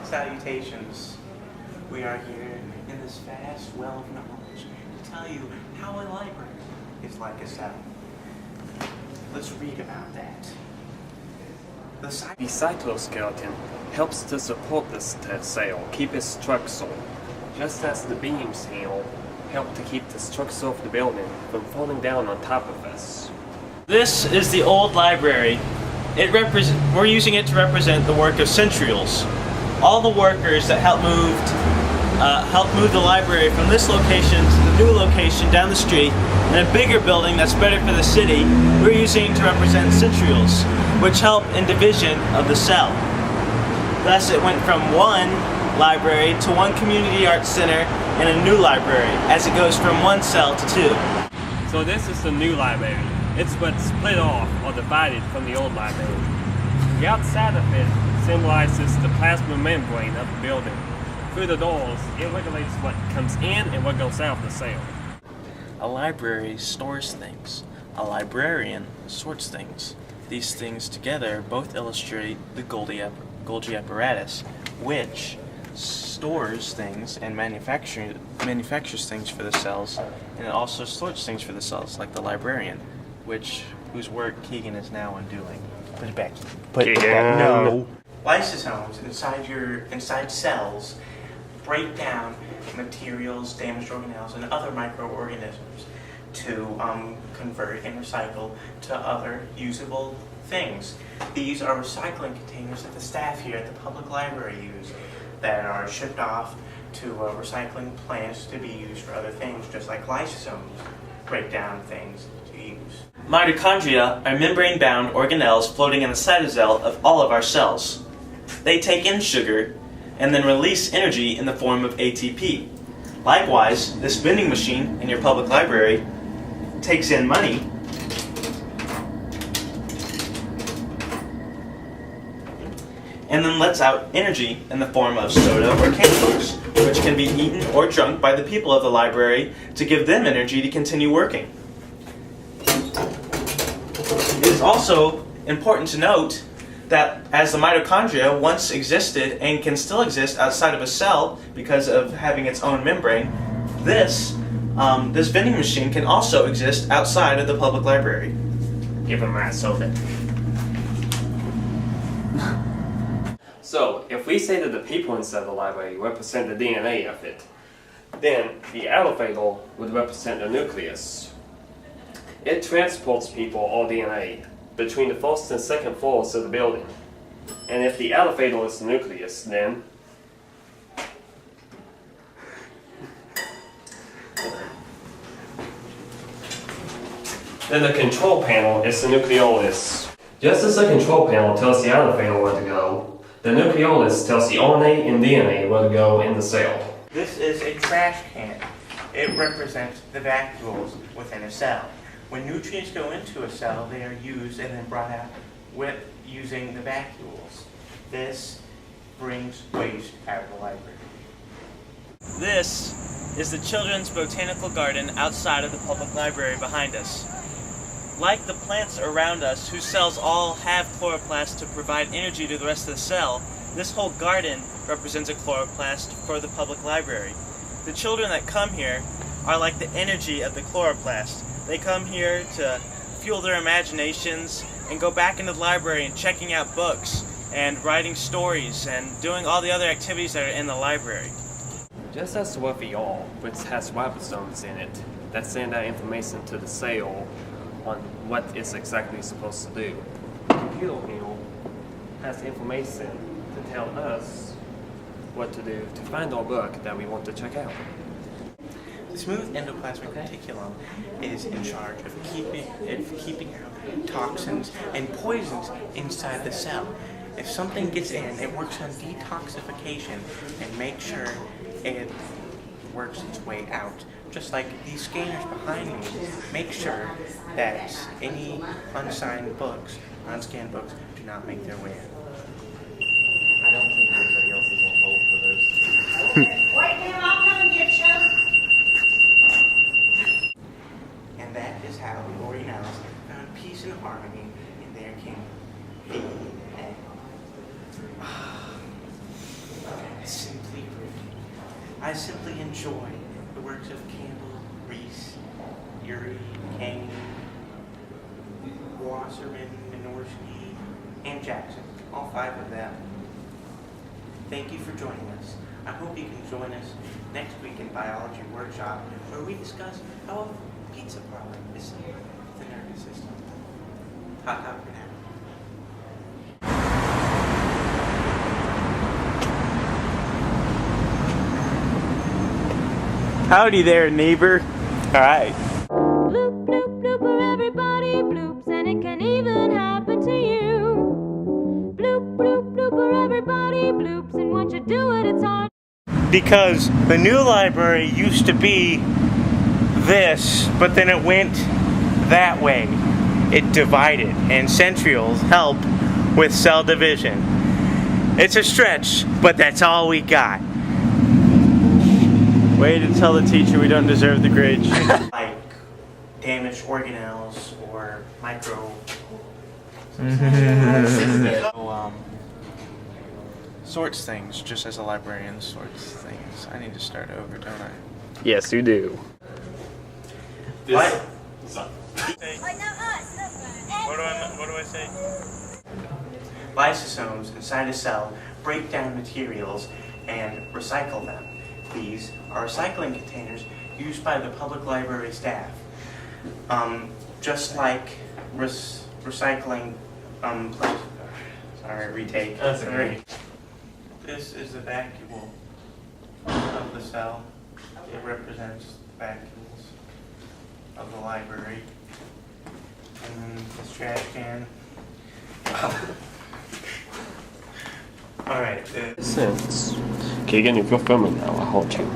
Salutations. We are here in this vast well of knowledge to tell you how a library is like a cell. Let's read about that. The cytoskeleton helps to support the cell, keep its structure, just as the beams help to keep the structure of the building from falling down on top of us. This is the old library. We're using it to represent the work of Centrioles. All the workers that helped move the library from this location to the new location down the street in a bigger building that's better for the city, we're using to represent Centrioles, which help in division of the cell. Thus it went from one library to one community arts center and a new library, as it goes from one cell to two. So this is the new library. It's what's split off or divided from the old library. The outside of it symbolizes the plasma membrane of the building. Through the doors, it regulates what comes in and what goes out of the cell. A library stores things. A librarian sorts things. These things together both illustrate the Golgi Apparatus, which stores things and manufactures things for the cells, and it also sorts things for the cells, like the librarian, whose work Keegan is now undoing. Put it back. Put it back. No. Lysosomes inside cells break down materials, damaged organelles, and other microorganisms to convert and recycle to other usable things. These are recycling containers that the staff here at the public library use that are shipped off to recycling plants to be used for other things, just like lysosomes break down things to use. Mitochondria are membrane-bound organelles floating in the cytosol of all of our cells. They take in sugar and then release energy in the form of ATP. Likewise, this vending machine in your public library takes in money and then lets out energy in the form of soda or candy bars, which can be eaten or drunk by the people of the library to give them energy to continue working. It is also important to note that as the mitochondria once existed and can still exist outside of a cell because of having its own membrane, this vending machine can also exist outside of the public library. Give him my soda. So, if we say that the people inside the library represent the DNA of it, then the alpha would represent the nucleus. It transports people or DNA between the first and second floors of the building. And if the alpha is the nucleus, then the control panel is the Nucleolus. Just as the control panel tells the alpha where to go, the Nucleolus tells the RNA and DNA where to go in the cell. This is a trash can. It represents the vacuoles within a cell. When nutrients go into a cell, they are used and then brought out using the vacuoles. This brings waste out of the library. This is the Children's Botanical Garden outside of the public library behind us. Like the plants around us, whose cells all have chloroplasts to provide energy to the rest of the cell, this whole garden represents a chloroplast for the public library. The children that come here are like the energy of the chloroplast. They come here to fuel their imaginations and go back into the library and checking out books and writing stories and doing all the other activities that are in the library. Just as the Vacuole, which has ribosomes in it, that send out information to the cell on what it's exactly supposed to do. The computer wheel has information to tell us what to do to find our book that we want to check out. The smooth endoplasmic reticulum is in charge of keeping out toxins and poisons inside the cell. If something gets in, it works on detoxification and makes sure it works its way out. Just like these scanners behind me make sure that any unscanned books do not make their way in. I don't think anybody else is on hold for this. Wait, ma'am, I'll come and get you. And that is how the Orioles found peace and harmony in their kingdom. I simply enjoy the works of Campbell, Reese, Urey, Kane, Wasserman, Minorski, and Jackson, all 5 of them. Thank you for joining us. I hope you can join us next week in Biology Workshop, where we discuss how a pizza product is similar to the nervous system. Ta-ta for now. Howdy there, neighbor. All right. Bloop, bloop, blooper, everybody bloops, and it can even happen to you. Bloop, bloop, blooper, everybody bloops, and once you do it, it's hard. Because the new library used to be this, but then it went that way. It divided, and Centrioles help with cell division. It's a stretch, but that's all we got. Way to tell the teacher we don't deserve the grade. Like damaged organelles or micro. Sorts things, just as a librarian sorts things. I need to start over, don't I? Yes, you do. What? What do I say? Lysosomes inside a cell break down materials and recycle them. These are recycling containers used by the public library staff. Just like recycling, sorry, retake. That's okay. This is the vacuole of the cell. It represents the vacuoles of the library. And then this trash can. Alright. Sense. Keegan, if you're filming now, I'll hold you.